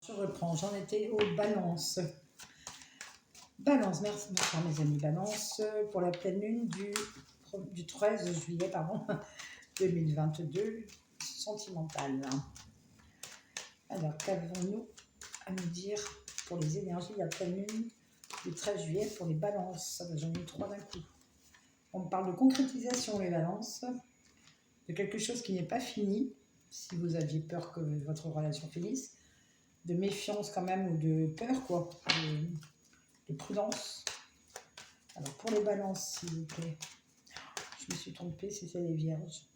Je reprends, j'en étais aux balances. Balance, merci bonsoir mes amis. Balance pour la pleine lune du 13 juillet 2022, sentimentale. Alors, qu'avons-nous à nous dire pour les énergies de la pleine lune du 13 juillet pour les balances? J'en ai 3 d'un coup. On me parle de concrétisation, les balances, de quelque chose qui n'est pas fini, si vous aviez peur que votre relation finisse, de méfiance quand même, ou de peur, quoi, de prudence. Alors, pour les balances, s'il vous plaît, je me suis trompée, c'était les vierges.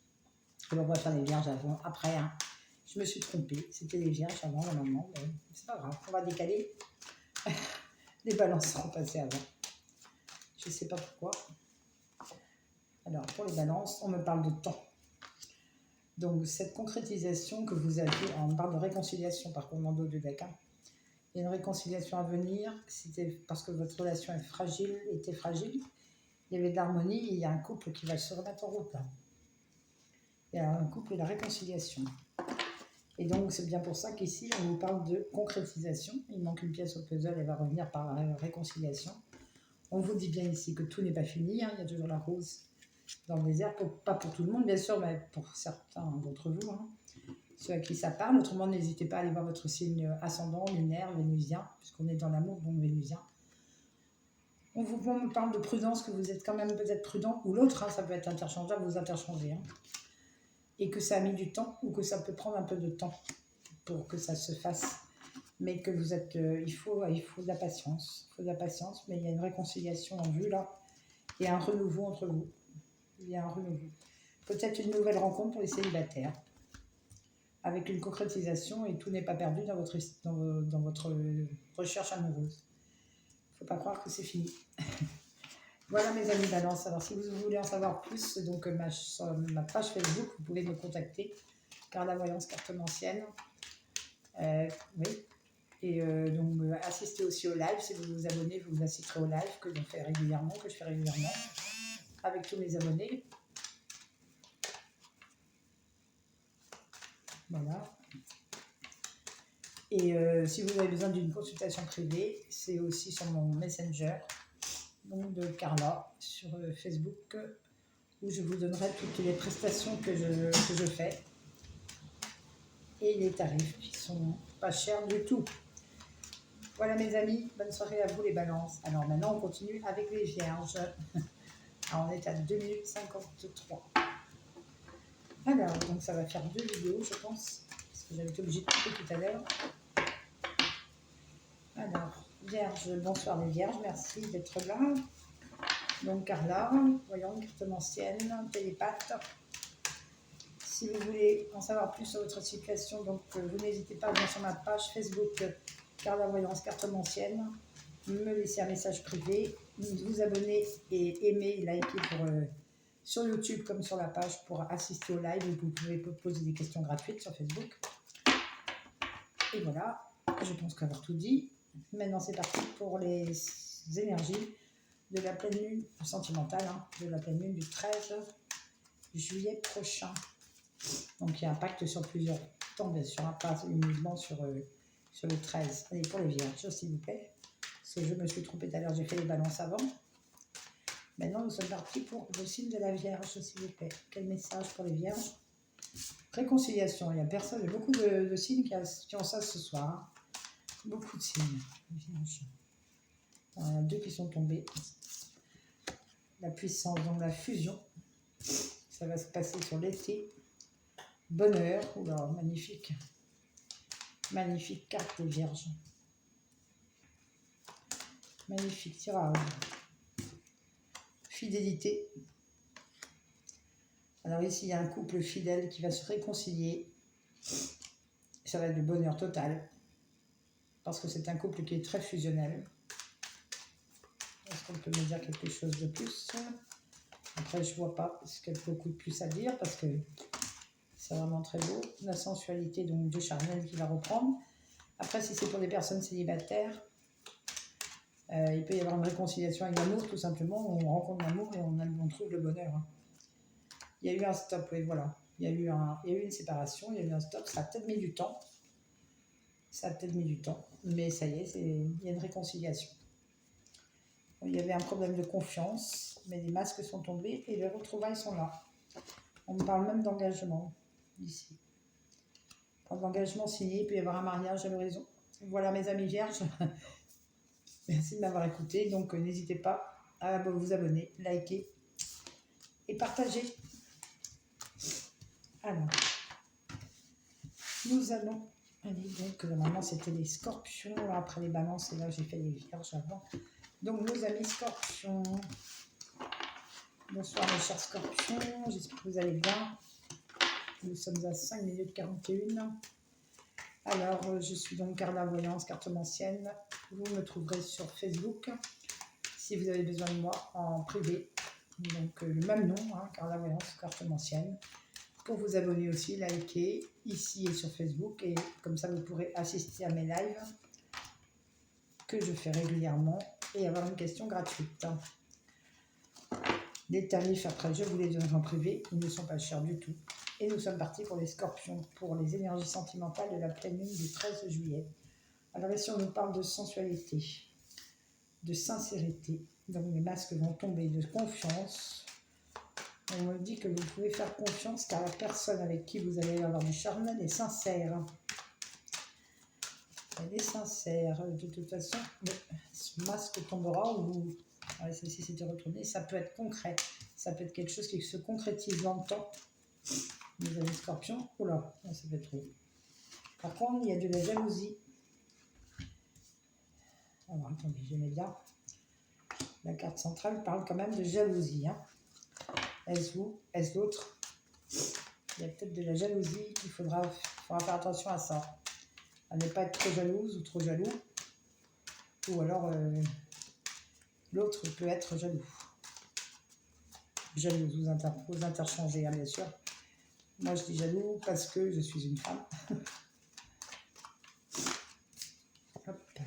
Alors, on va faire les vierges avant, après, hein. Je me suis trompée, c'était les vierges avant, normalement, mais c'est pas grave, on va décaler. Les balances seront passées avant. Je sais pas pourquoi. Alors, pour les balances, on me parle de temps. Donc, cette concrétisation que vous avez, on parle de réconciliation, par contre, dans d'autres decks, hein. Il y a une réconciliation à venir, c'était parce que votre relation était fragile. Il y avait de l'harmonie, il y a un couple qui va se remettre en route, là. Il y a un couple et la réconciliation. Et donc, c'est bien pour ça qu'ici, on vous parle de concrétisation. Il manque une pièce au puzzle, elle va revenir par réconciliation. On vous dit bien ici que tout n'est pas fini, hein. Il y a toujours la rose dans le désert, pas pour tout le monde, bien sûr, mais pour certains d'entre vous, hein. Ceux à qui ça parle. Autrement, n'hésitez pas à aller voir votre signe ascendant, lunaire, vénusien, puisqu'on est dans l'amour, donc vénusien. On me parle de prudence, que vous êtes quand même peut-être prudent, ou l'autre, hein, ça peut être interchangeable, vous interchangez, hein. Et que ça a mis du temps, ou que ça peut prendre un peu de temps pour que ça se fasse. Mais que vous êtes, il faut de la patience. Il faut de la patience, mais il y a une réconciliation en vue, là. Il y a un renouveau entre vous. Il y a un renouveau. Peut-être une nouvelle rencontre pour les célibataires, avec une concrétisation, et tout n'est pas perdu dans votre recherche amoureuse. Il ne faut pas croire que c'est fini. Voilà mes amis balance. Alors si vous voulez en savoir plus, donc sur ma page Facebook, vous pouvez me contacter. Carla Voyance Cartomancienne. Oui. Et donc assistez aussi au live. Si vous vous abonnez, vous vous assisterez au live que je fais régulièrement, avec tous mes abonnés. Voilà. Et si vous avez besoin d'une consultation privée, c'est aussi sur mon Messenger, donc de Carla, sur Facebook, où je vous donnerai toutes les prestations que je fais et les tarifs qui sont pas chers du tout. Voilà mes amis, bonne soirée à vous les balances. Alors maintenant on continue avec les vierges. Alors on est à 2 minutes 53. Alors donc ça va faire 2 vidéos je pense, parce que j'avais été obligée de couper tout à l'heure. Alors, vierge, bonsoir les vierges, merci d'être là. Donc Carla, voyons, cartomancienne, télépathe. Si vous voulez en savoir plus sur votre situation, donc vous n'hésitez pas à venir sur ma page Facebook Carla Voyance Cartomancienne, me laisser un message privé, vous abonner et aimer, liker sur YouTube comme sur la page pour assister au live. Vous pouvez poser des questions gratuites sur Facebook. Et voilà, je pense qu'avoir tout dit. Maintenant c'est parti pour les énergies de la pleine lune sentimentale, hein, de la pleine lune du 13 juillet prochain. Donc il y a un impact sur plusieurs temps, bien sûr, hein, pas uniquement sur le 13. Allez, pour les vierges, s'il vous plaît. Parce que je me suis trompée tout à l'heure, j'ai fait les balances avant. Maintenant, nous sommes partis pour le signe de la Vierge, s'il vous plaît. Quel message pour les vierges? Réconciliation. Il y a personne, il y a beaucoup de signes qui ont ça ce soir, hein. Beaucoup de signes. Vierge. Il y en a 2 qui sont tombés. La puissance, donc la fusion. Ça va se passer sur l'été. Bonheur. Oula, magnifique. Magnifique carte des vierges. Magnifique tirage. Fidélité. Alors ici, il y a un couple fidèle qui va se réconcilier. Ça va être le bonheur total. Parce que c'est un couple qui est très fusionnel. Est-ce qu'on peut me dire quelque chose de plus? Après, je ne vois pas ce qu'il y a beaucoup de plus à dire parce que c'est vraiment très beau. La sensualité donc de charnel qui va reprendre. Après, si c'est pour des personnes célibataires, il peut y avoir une réconciliation avec l'amour, tout simplement. On rencontre l'amour et on trouve le bonheur, hein. Il y a eu un stop, oui, voilà. Il y a eu une séparation, il y a eu un stop. Ça a peut-être mis du temps. Ça a peut-être mis du temps, mais ça y est, il y a une réconciliation. Il y avait un problème de confiance, mais les masques sont tombés et les retrouvailles sont là. On me parle même d'engagement ici. Quand l'engagement signé, il peut y avoir un mariage à l'horizon. Voilà mes amis vierges. Merci de m'avoir écouté. Donc n'hésitez pas à vous abonner, liker et partager. Alors, nous allons... Allez, donc normalement c'était les scorpions. Là, après les balances, et là j'ai fait les vierges avant. Donc nos amis scorpions. Bonsoir mes chers scorpions. J'espère que vous allez bien. Nous sommes à 5 minutes 41. Alors, je suis donc Carla Voyance, cartomancienne. Vous me trouverez sur Facebook si vous avez besoin de moi en privé. Donc, le même nom, hein, Carla Voyance, cartomancienne. Pour vous abonner aussi, liker ici et sur Facebook. Et comme ça, vous pourrez assister à mes lives que je fais régulièrement et avoir une question gratuite. Les tarifs, après, je vous les donnerai en privé. Ils ne sont pas chers du tout. Et nous sommes partis pour les scorpions, pour les énergies sentimentales de la pleine lune du 13 juillet. Alors ici, on nous parle de sensualité, de sincérité. Donc les masques vont tomber, de confiance. On me dit que vous pouvez faire confiance car la personne avec qui vous allez avoir du charnel est sincère. Elle est sincère. De toute façon, ce masque tombera ou... Celle-ci s'était retournée. Ça peut être concret. Ça peut être quelque chose qui se concrétise dans le temps. Vous avez scorpion. Oula, ça peut être trop. Par contre, il y a de la jalousie. Alors, attendez, j'aimais bien. La carte centrale parle quand même de jalousie. Hein. Est-ce vous? Est-ce l'autre? Il y a peut-être de la jalousie. Il faudra faire attention à ça. À ne pas être trop jalouse ou trop jaloux. Ou alors, l'autre peut être jaloux. Jalouse, vous interchangez, hein, bien sûr. Moi, je dis jaloux parce que je suis une femme. Hop.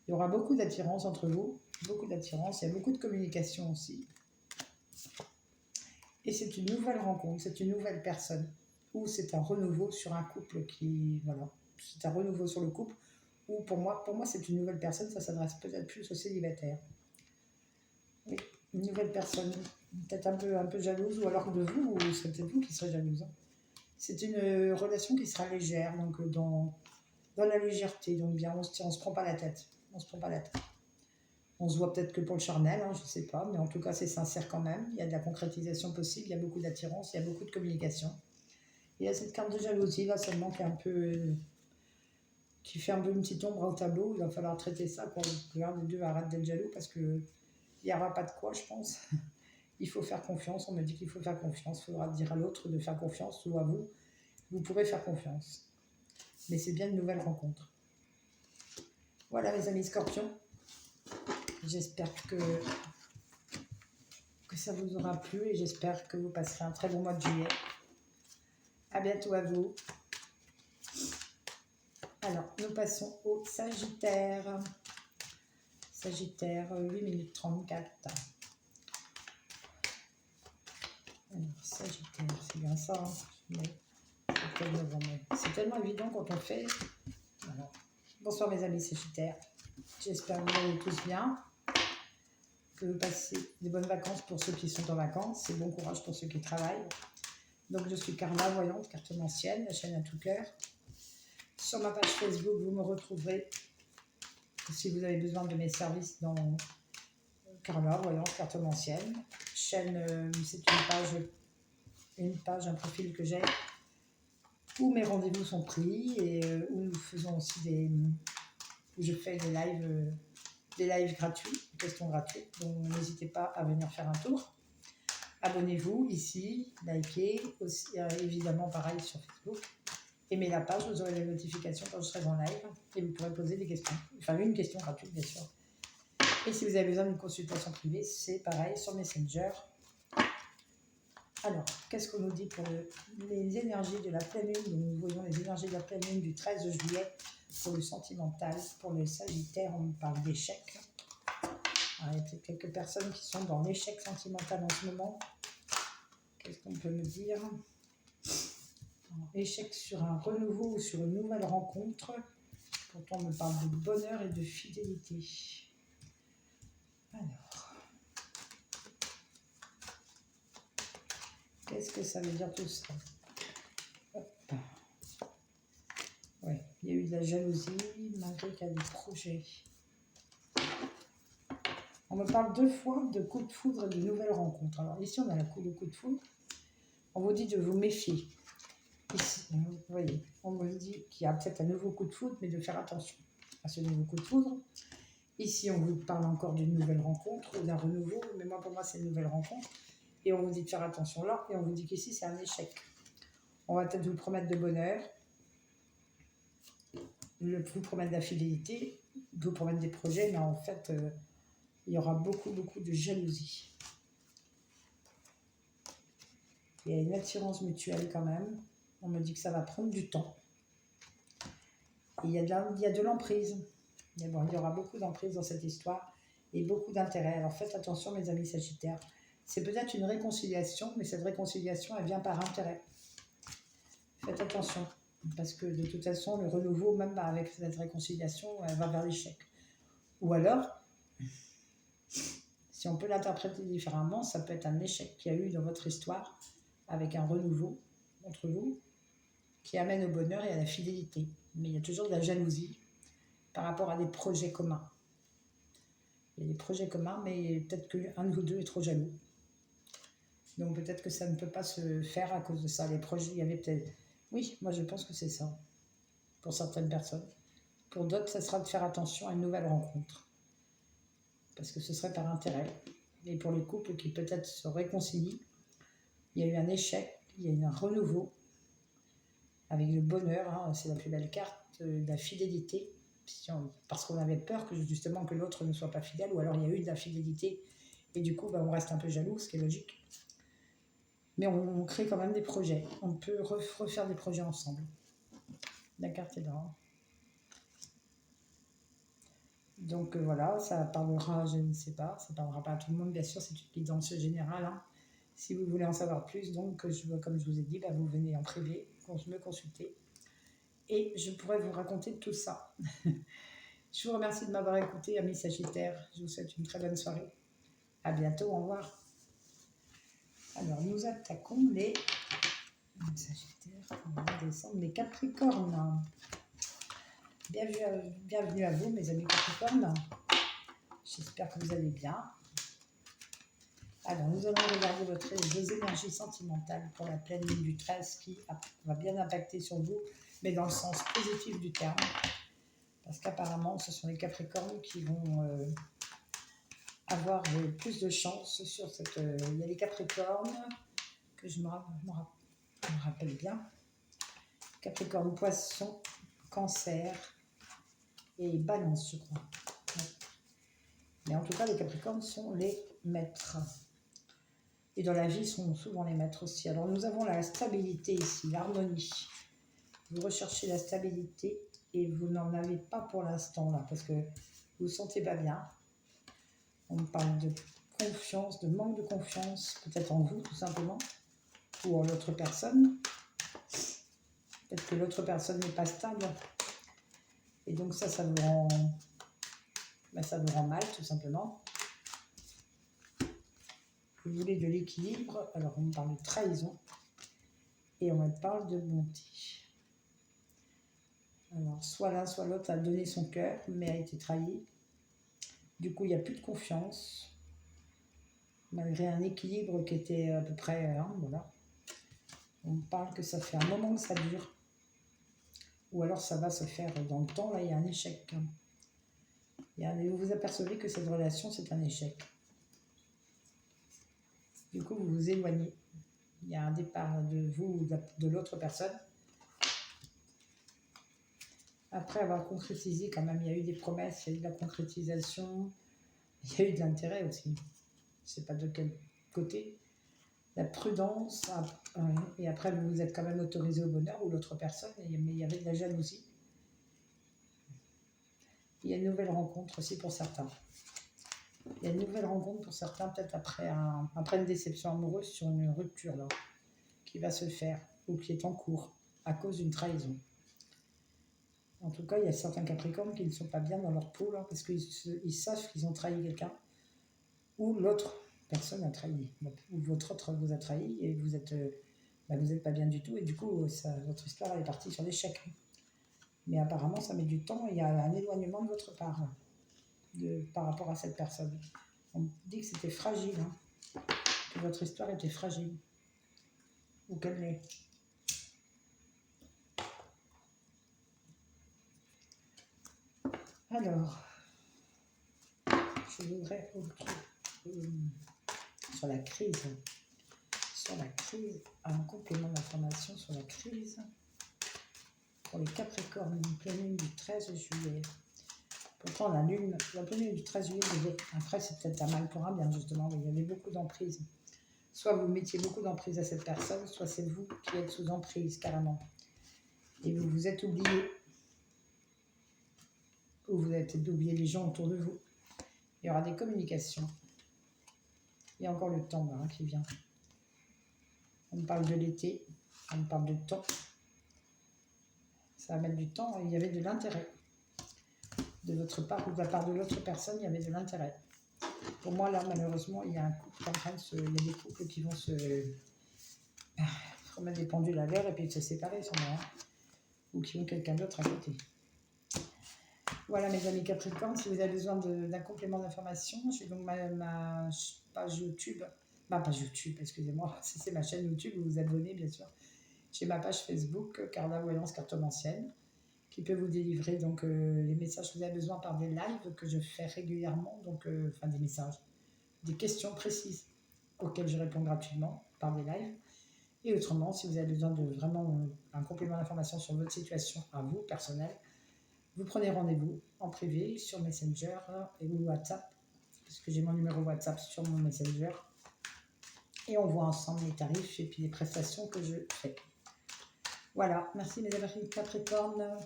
Il y aura beaucoup d'attirance entre vous. Beaucoup d'attirance. Il y a beaucoup de communication aussi. Et c'est une nouvelle rencontre. C'est une nouvelle personne. Ou c'est un renouveau sur un couple qui... Voilà. C'est un renouveau sur le couple. Ou pour moi c'est une nouvelle personne. Ça s'adresse peut-être plus aux célibataires. Oui, une nouvelle personne. Peut-être un peu jalouse. Ou alors de vous, ou c'est peut-être vous qui serez jalouse. Hein. C'est une relation qui sera légère, donc dans la légèreté, donc bien, on se prend pas la tête, on se prend pas la tête. On se voit peut-être que pour le charnel, hein, je ne sais pas, mais en tout cas c'est sincère quand même, il y a de la concrétisation possible, il y a beaucoup d'attirance, il y a beaucoup de communication. Et il y a cette carte de jalousie, là seulement qui est un peu, qui fait un peu une petite ombre au tableau, il va falloir traiter ça, quoi. L'un des deux arrête d'être jaloux parce que il n'y aura pas de quoi, je pense. Il faut faire confiance, on me dit qu'il faut faire confiance, il faudra dire à l'autre de faire confiance ou à vous. Vous pourrez faire confiance. Mais c'est bien une nouvelle rencontre. Voilà mes amis scorpions. J'espère que ça vous aura plu et j'espère que vous passerez un très bon mois de juillet. À bientôt à vous. Alors, nous passons au Sagittaire. Sagittaire, 8 minutes 34. Alors, Sagittaire, c'est bien ça. Hein. C'est tellement évident quand on fait. Voilà. Bonsoir mes amis Sagittaires. J'espère que vous allez tous bien. Que vous passez des bonnes vacances pour ceux qui sont en vacances et bon courage pour ceux qui travaillent. Donc je suis Carla Voyante, cartomancienne, la chaîne à tout cœur. Sur ma page Facebook, vous me retrouverez si vous avez besoin de mes services dans Carla Voyante, cartomancienne. Chaîne, c'est une page, un profil que j'ai où mes rendez-vous sont pris et où nous faisons aussi où je fais des lives gratuits, des questions gratuites, donc n'hésitez pas à venir faire un tour. Abonnez-vous ici, likez, aussi, évidemment pareil sur Facebook. Aimez la page, vous aurez les notifications quand je serai en live et vous pourrez poser des questions. Enfin, une question gratuite, bien sûr. Et si vous avez besoin d'une consultation privée, c'est pareil sur Messenger. Alors, qu'est-ce qu'on nous dit pour les énergies de la pleine lune? Donc, nous voyons les énergies de la pleine lune du 13 juillet pour le sentimental. Pour le Sagittaire, on parle d'échec. Il y a peut-être quelques personnes qui sont dans l'échec sentimental en ce moment. Qu'est-ce qu'on peut me dire? Échec sur un renouveau ou sur une nouvelle rencontre. Pourtant, on me parle de bonheur et de fidélité. Alors, qu'est-ce que ça veut dire tout ça? Hop. Ouais, il y a eu de la jalousie, malgré qu'il y a des projets. On me parle 2 fois de coup de foudre et de nouvelles rencontres. Alors ici, on a le coup de foudre. On vous dit de vous méfier. Ici, vous voyez, on me dit qu'il y a peut-être un nouveau coup de foudre, mais de faire attention à ce nouveau coup de foudre. Ici, on vous parle encore d'une nouvelle rencontre ou d'un renouveau, mais pour moi, c'est une nouvelle rencontre. Et on vous dit de faire attention là, et on vous dit qu'ici, c'est un échec. On va peut-être vous promettre de bonheur, vous promettre de la fidélité, vous promettre des projets, mais en fait, il y aura beaucoup de jalousie. Il y a une attirance mutuelle quand même. On me dit que ça va prendre du temps. Et il y a de l'emprise. Mais bon, il y aura beaucoup d'emprise dans cette histoire et beaucoup d'intérêt. Alors faites attention, mes amis Sagittaires. C'est peut-être une réconciliation, mais cette réconciliation, elle vient par intérêt. Faites attention, parce que de toute façon, le renouveau, même avec cette réconciliation, elle va vers l'échec. Ou alors, si on peut l'interpréter différemment, ça peut être un échec qu'il y a eu dans votre histoire avec un renouveau entre vous qui amène au bonheur et à la fidélité. Mais il y a toujours de la jalousie par rapport à des projets communs. Il y a des projets communs, mais peut-être qu'un de vous deux est trop jaloux. Donc peut-être que ça ne peut pas se faire à cause de ça. Les projets, il y avait peut-être... Oui, moi je pense que c'est ça, pour certaines personnes. Pour d'autres, ça sera de faire attention à une nouvelle rencontre. Parce que ce serait par intérêt. Et pour les couples qui peut-être se réconcilient, il y a eu un échec, il y a eu un renouveau, avec le bonheur, hein, c'est la plus belle carte, de la fidélité, parce qu'on avait peur que justement que l'autre ne soit pas fidèle, ou alors il y a eu de la fidélité, et du coup on reste un peu jaloux, ce qui est logique. Mais on crée quand même des projets, on peut refaire des projets ensemble. La carte est là. Donc voilà, ça parlera, je ne sais pas, ça parlera pas à tout le monde, bien sûr, c'est une guidance générale. Hein. Si vous voulez en savoir plus, donc comme je vous ai dit, vous venez en privé, me consulter. Et je pourrais vous raconter tout ça. Je vous remercie de m'avoir écouté, amis Sagittaires. Je vous souhaite une très bonne soirée. À bientôt, au revoir. Alors, nous attaquons les Sagittaires. On va descendre les Capricornes. Bienvenue à vous, mes amis Capricornes. J'espère que vous allez bien. Alors, nous allons regarder vos énergies sentimentales pour la pleine lune du 13 qui va bien impacter sur vous, mais dans le sens positif du terme. Parce qu'apparemment, ce sont les Capricornes qui vont avoir plus de chance sur cette... il y a les Capricornes, que je me rappelle bien. Capricorne, Poisson, Cancer et Balance, je crois. Ouais. Mais en tout cas, les Capricornes sont les maîtres. Et dans la vie, ils sont souvent les maîtres aussi. Alors, nous avons la stabilité ici, l'harmonie. Vous recherchez la stabilité et vous n'en avez pas pour l'instant là, parce que vous ne vous sentez pas bien. On parle de confiance, de manque de confiance, peut-être en vous tout simplement, ou en l'autre personne. Peut-être que l'autre personne n'est pas stable. Et donc ça vous rend, ça vous rend mal tout simplement. Vous voulez de l'équilibre, alors on parle de trahison et on parle de bonté. Alors soit l'un soit l'autre a donné son cœur mais a été trahi. Du coup il n'y a plus de confiance. Malgré un équilibre qui était à peu près, voilà. On parle que ça fait un moment que ça dure. Ou alors ça va se faire dans le temps, là il y a un échec. Vous vous apercevez que cette relation c'est un échec. Du coup vous vous éloignez. Il y a un départ de vous ou de l'autre personne. Après avoir concrétisé quand même, il y a eu des promesses, il y a eu de la concrétisation, il y a eu de l'intérêt aussi. Je ne sais pas de quel côté. La prudence, et après vous vous êtes quand même autorisé au bonheur ou l'autre personne, mais il y avait de la jalousie. Il y a une nouvelle rencontre aussi pour certains. Il y a une nouvelle rencontre pour certains, peut-être après une déception amoureuse sur une rupture là, qui va se faire ou qui est en cours à cause d'une trahison. En tout cas, il y a certains Capricornes qui ne sont pas bien dans leur peau, là, parce qu'ils savent qu'ils ont trahi quelqu'un, ou l'autre personne a trahi, ou votre autre vous a trahi, et vous êtes, vous n'êtes pas bien du tout, et du coup, votre histoire elle est partie sur l'échec. Mais apparemment, ça met du temps, et il y a un éloignement de votre part, par rapport à cette personne. On dit que c'était fragile, hein, que votre histoire était fragile, ou qu'elle l'est. Alors, je voudrais sur la crise, un complément d'information sur la crise pour les Capricornes, une pleine lune du 13 juillet. Pourtant, la pleine lune du 13 juillet, après c'est peut-être un mal pour un bien justement, mais il y avait beaucoup d'emprise. Soit vous mettiez beaucoup d'emprise à cette personne, soit c'est vous qui êtes sous emprise carrément. Et vous vous êtes oublié. Ou vous avez peut-être oublié les gens autour de vous. Il y aura des communications. Il y a encore le temps là, qui vient. On parle de l'été, on parle de temps. Ça va mettre du temps. Il y avait de l'intérêt. De votre part ou de la part de l'autre personne, il y avait de l'intérêt. Pour moi, là, malheureusement, il y a un couple en train de se... Il y a des couples qui vont se remettre des pendules à l'heure et puis se séparer, sûrement. Ou qui ont quelqu'un d'autre à côté. Voilà, mes amis Capricorne, si vous avez besoin d'un complément d'information, j'ai donc ma page YouTube. Ma page YouTube, excusez-moi, si c'est ma chaîne YouTube, vous vous abonnez, bien sûr. J'ai ma page Facebook, Carla Voyance Cartomancienne, qui peut vous délivrer donc les messages que vous avez besoin par des lives que je fais régulièrement, donc enfin des messages, des questions précises auxquelles je réponds gratuitement par des lives. Et autrement, si vous avez besoin de vraiment un complément d'information sur votre situation à vous, personnelle, vous prenez rendez-vous en privé sur Messenger ou WhatsApp, parce que j'ai mon numéro WhatsApp sur mon Messenger. Et on voit ensemble les tarifs et puis les prestations que je fais. Voilà, merci mes amis Capricorne.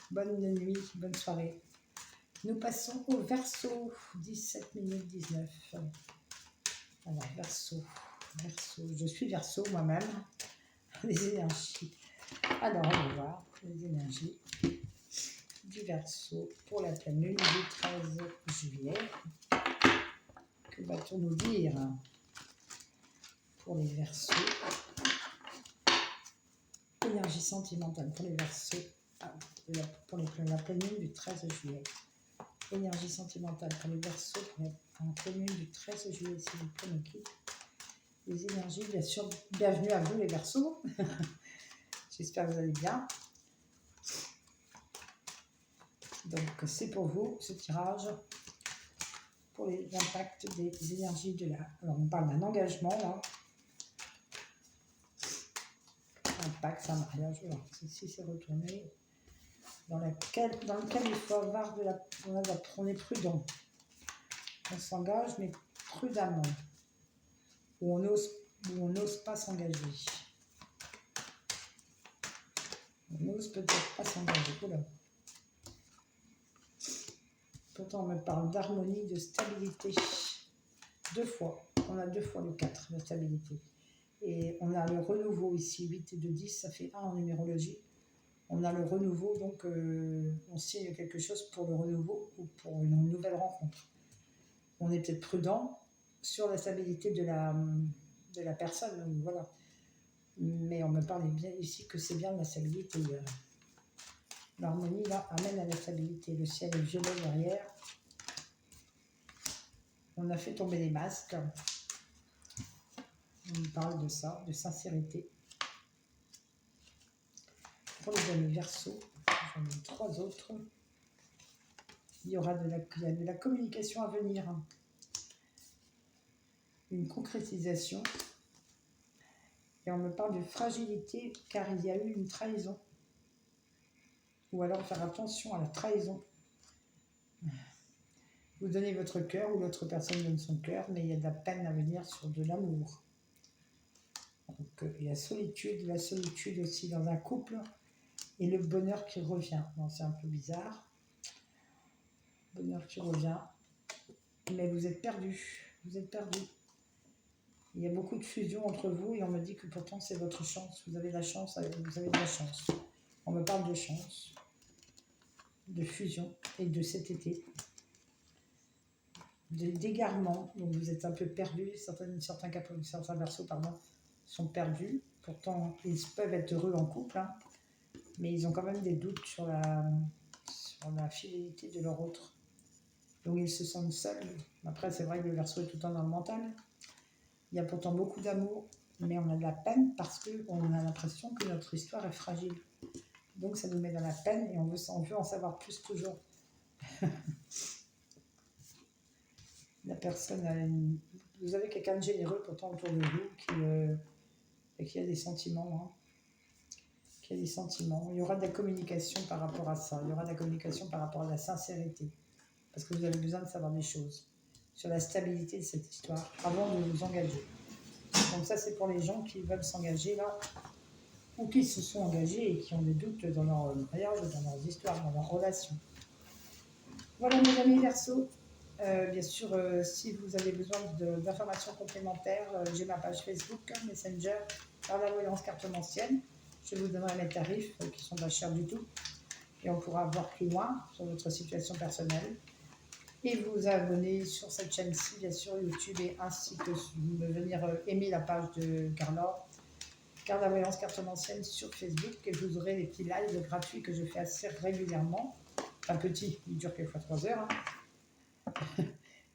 Bonne nuit, bonne soirée. Nous passons au Verseau, 17 minutes 19. Alors, Verseau, je suis Verseau moi-même. Les énergies. Alors, on va voir les énergies du Verseau pour la pleine lune du 13 juillet. Que va-t-on nous dire pour les Verseaux? Énergie sentimentale pour les Verseaux pour la pleine lune du 13 juillet. Énergie sentimentale pour les Verseaux pour la pleine lune du 13 juillet, s'il vous plaît, Niki. Les énergies, bien sûr, bienvenue à vous les Verseaux. J'espère que vous allez bien. Donc, c'est pour vous, ce tirage, pour les impacts des énergies de la... Alors, on parle d'un engagement, là. Impact, c'est un mariage, voilà. Ici, c'est retourné. Dans lequel il faut avoir de la... On est prudent. On s'engage, mais prudemment. Ou on n'ose pas s'engager. On n'ose peut-être pas s'engager. Voilà. Pourtant, on me parle d'harmonie, de stabilité. 2 fois. On a 2 fois le 4, de stabilité. Et on a le renouveau ici, 8 et 2, 10, ça fait 1 en numérologie. On a le renouveau, donc on signe quelque chose pour le renouveau ou pour une nouvelle rencontre. On est peut-être prudent sur la stabilité de la personne, donc voilà. Mais on me parle bien ici que c'est bien la stabilité. L'harmonie, là, amène à la stabilité. Le ciel est violet derrière. On a fait tomber les masques. On me parle de ça, de sincérité. Pour les amis Verseaux, j'en ai 3 autres. Il y aura de la communication à venir. Une concrétisation. Et on me parle de fragilité car il y a eu une trahison. Ou alors faire attention à la trahison. Vous donnez votre cœur ou l'autre personne donne son cœur, mais il y a de la peine à venir sur de l'amour. Donc il y a la solitude aussi dans un couple et le bonheur qui revient. Bon, c'est un peu bizarre. Bonheur qui revient. Mais vous êtes perdu. Vous êtes perdu. Il y a beaucoup de fusion entre vous et on me dit que pourtant c'est votre chance. Vous avez de la chance, vous avez de la chance. On me parle de chance. de fusion et de cet été, d'égarement. Donc vous êtes un peu perdus, certains versos sont perdus. Pourtant, ils peuvent être heureux en couple, hein, mais ils ont quand même des doutes sur la fidélité de leur autre. Donc ils se sentent seuls. Après, c'est vrai que le verso est tout le temps dans le mental. Il y a pourtant beaucoup d'amour, mais on a de la peine parce qu'on a l'impression que notre histoire est fragile. Donc ça nous met dans la peine et on veut en savoir plus toujours. La personne vous avez quelqu'un de généreux pourtant autour de vous qui a des sentiments. Hein, qui a des sentiments. Il y aura de la communication par rapport à ça. Il y aura de la communication par rapport à la sincérité. Parce que vous avez besoin de savoir des choses sur la stabilité de cette histoire avant de vous engager. Donc ça, c'est pour les gens qui veulent s'engager là, ou qui se sont engagés et qui ont des doutes dans leur mariage, dans leurs histoires, dans leurs relations. Voilà mes amis Verseaux. Bien sûr, si vous avez besoin d'informations complémentaires, j'ai ma page Facebook, Messenger, par la voyance cartomancienne. Je vous donnerai mes tarifs qui sont pas chers du tout. Et on pourra voir plus loin sur votre situation personnelle. Et vous abonner sur cette chaîne-ci, bien sûr, YouTube, et ainsi que venir aimer la page de Carla Voyance Cartomancienne sur Facebook. Et vous aurez les petits lives gratuits que je fais assez régulièrement. Enfin, petit, il dure quelquefois 3 heures. Hein.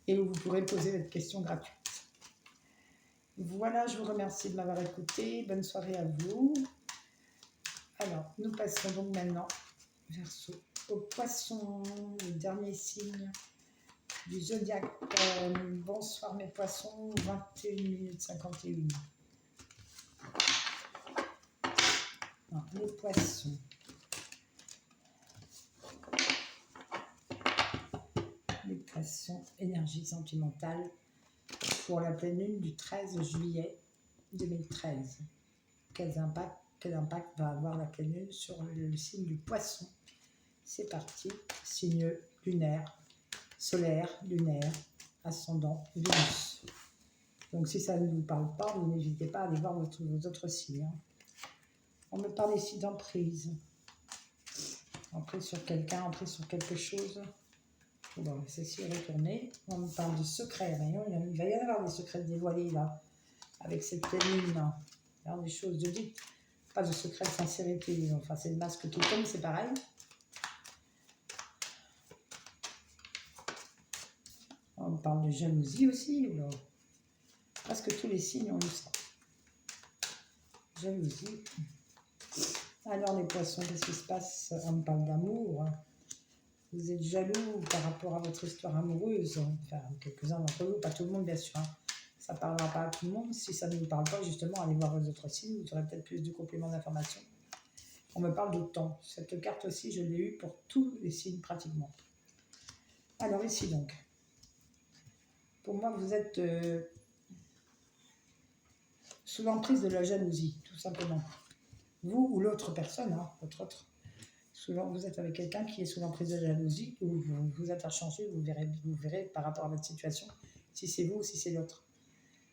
Et où vous pourrez poser votre question gratuite. Voilà, je vous remercie de m'avoir écouté. Bonne soirée à vous. Alors, nous passons donc maintenant, Verseau, au poisson, le dernier signe du zodiaque. Bonsoir mes poissons, 21 minutes 51. Alors, les poissons. Les poissons, énergie sentimentale pour la pleine lune du 13 juillet 2013. Quel impact va avoir la pleine lune sur le signe du poisson? C'est parti, signe lunaire, solaire, lunaire, ascendant, Vénus. Donc si ça ne vous parle pas, vous n'hésitez pas à aller voir vos autres signes. Hein. On me parle ici d'emprise. Emprise sur quelqu'un, emprise sur quelque chose. Bon, ceci est retourné. On me parle de secrets. Il va y avoir des secrets dévoilés là, avec cette pleine lune là. Alors, des choses de dites. Pas de secret de sincérité. Enfin, c'est le masque qui tombe, c'est pareil. On me parle de jalousie aussi. Là. Presque tous les signes ont eu ça. Jalousie. Alors les poissons, qu'est-ce qui se passe? On me parle d'amour. Vous êtes jaloux par rapport à votre histoire amoureuse. Enfin, quelques-uns d'entre vous, pas tout le monde bien sûr. Hein. Ça ne parlera pas à tout le monde. Si ça ne vous parle pas, justement, allez voir vos autres signes. Vous aurez peut-être plus de compléments d'information. On me parle de temps. Cette carte aussi, je l'ai eue pour tous les signes pratiquement. Alors ici donc. Pour moi, vous êtes sous l'emprise de la jalousie, tout simplement. Vous ou l'autre personne, hein, votre autre. Souvent, vous êtes avec quelqu'un qui est sous l'emprise de la jalousie, ou vous êtes inchangé, vous verrez par rapport à votre situation, si c'est vous ou si c'est l'autre.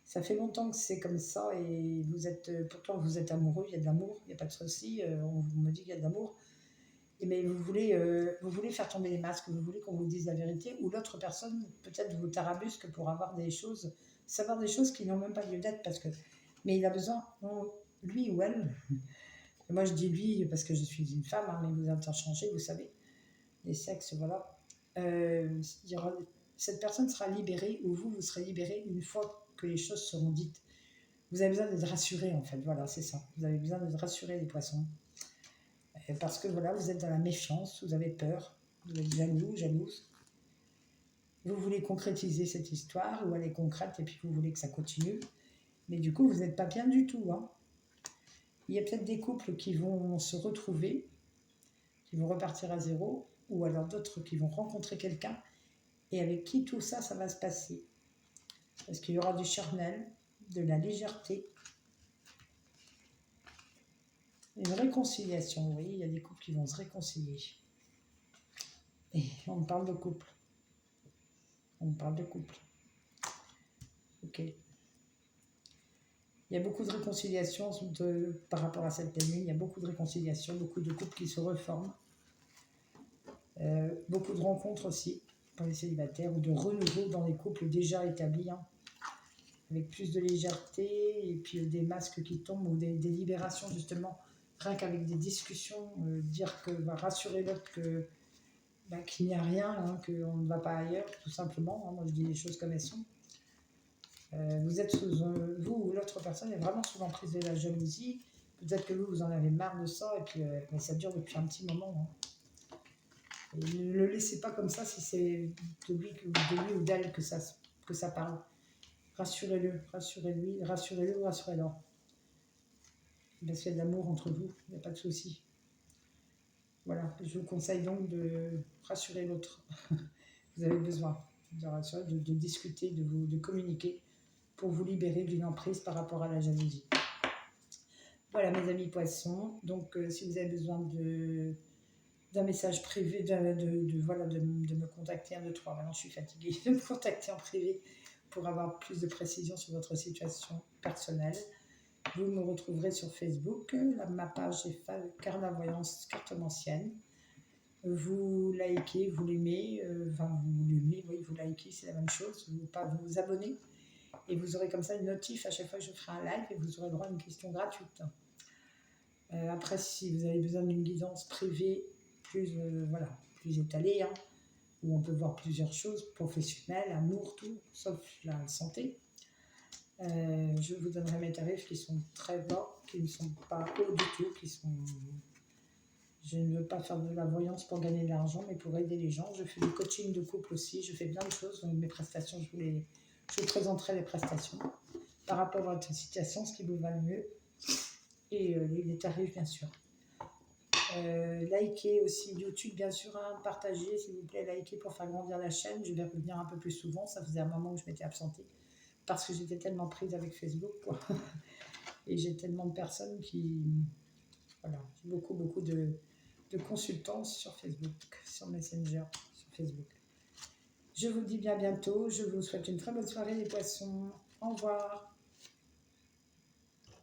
Ça fait longtemps que c'est comme ça, et pourtant vous êtes amoureux, il y a de l'amour, il n'y a pas de souci, on me dit qu'il y a de l'amour, mais vous voulez faire tomber les masques, vous voulez qu'on vous dise la vérité, ou l'autre personne peut-être vous tarabusque pour savoir des choses qui n'ont même pas lieu d'être, mais il a besoin, lui ou elle. Moi, je dis lui parce que je suis une femme, hein, mais vous êtes inchangé, vous savez. Les sexes, voilà. Cette personne sera libérée, ou vous serez libéré une fois que les choses seront dites. Vous avez besoin d'être rassuré, en fait. Voilà, c'est ça. Vous avez besoin d'être rassuré, les poissons. Parce que, voilà, vous êtes dans la méfiance, vous avez peur, vous êtes jaloux, jalouse. Vous voulez concrétiser cette histoire, ou elle est concrète, et puis vous voulez que ça continue. Mais du coup, vous n'êtes pas bien du tout, hein. Il y a peut-être des couples qui vont se retrouver, qui vont repartir à zéro, ou alors d'autres qui vont rencontrer quelqu'un et avec qui tout ça, ça va se passer. Parce qu'il y aura du charnel, de la légèreté, une réconciliation. Vous voyez, il y a des couples qui vont se réconcilier. Et on me parle de couple. On me parle de couple. Ok. Il y a beaucoup de réconciliation par rapport à cette pleine lune. Il y a beaucoup de réconciliation, beaucoup de couples qui se reforment. Beaucoup de rencontres aussi pour les célibataires ou de renouveau dans les couples déjà établis, hein, avec plus de légèreté et puis des masques qui tombent ou des libérations justement, rien qu'avec des discussions, dire que rassurer l'autre que qu'il n'y a rien, hein, qu'on ne va pas ailleurs, tout simplement. Hein, moi, je dis les choses comme elles sont. Vous êtes vous ou l'autre personne est vraiment sous l'emprise de la jalousie. Peut-être que vous en avez marre de ça, et puis mais ça dure depuis un petit moment. Hein. Et ne le laissez pas comme ça si c'est de lui ou d'elle que ça parle. Rassurez-le, rassurez-lui, rassurez-le ou rassurez-le. Parce qu'il y a de l'amour entre vous, il n'y a pas de souci. Voilà, je vous conseille donc de rassurer l'autre. Vous avez besoin de rassurer, de discuter, de communiquer pour vous libérer d'une emprise par rapport à la jalousie. Voilà mes amis poissons, donc si vous avez besoin d'un message privé, voilà, de me contacter 1, 2, 3, maintenant je suis fatiguée, de me contacter en privé pour avoir plus de précision sur votre situation personnelle. Vous me retrouverez sur Facebook, ma page est Carnavoyance Cartomancienne. Vous likez, vous l'aimez, vous l'aimez, oui, vous likez, c'est la même chose, vous abonnez, et vous aurez comme ça une notif à chaque fois que je ferai un live, et vous aurez droit à une question gratuite. Après, si vous avez besoin d'une guidance privée plus étalée, hein, où on peut voir plusieurs choses, professionnelles, amour, tout, sauf la santé, je vous donnerai mes tarifs qui sont très bas, qui ne sont pas hauts du tout, je ne veux pas faire de la voyance pour gagner de l'argent, mais pour aider les gens. Je fais du coaching de couple aussi, je fais plein de choses. Donc mes prestations, je vous présenterai les prestations par rapport à votre situation, ce qui vous va le mieux, et les tarifs bien sûr. Likez aussi YouTube bien sûr, hein, partagez s'il vous plaît, likez pour faire grandir la chaîne. Je vais revenir un peu plus souvent, ça faisait un moment que je m'étais absentée parce que j'étais tellement prise avec Facebook, quoi. Et j'ai tellement de personnes qui... Voilà, j'ai beaucoup de consultants sur Facebook, sur Messenger, sur Facebook. Je vous dis bien bientôt, je vous souhaite une très bonne soirée les poissons. Au revoir.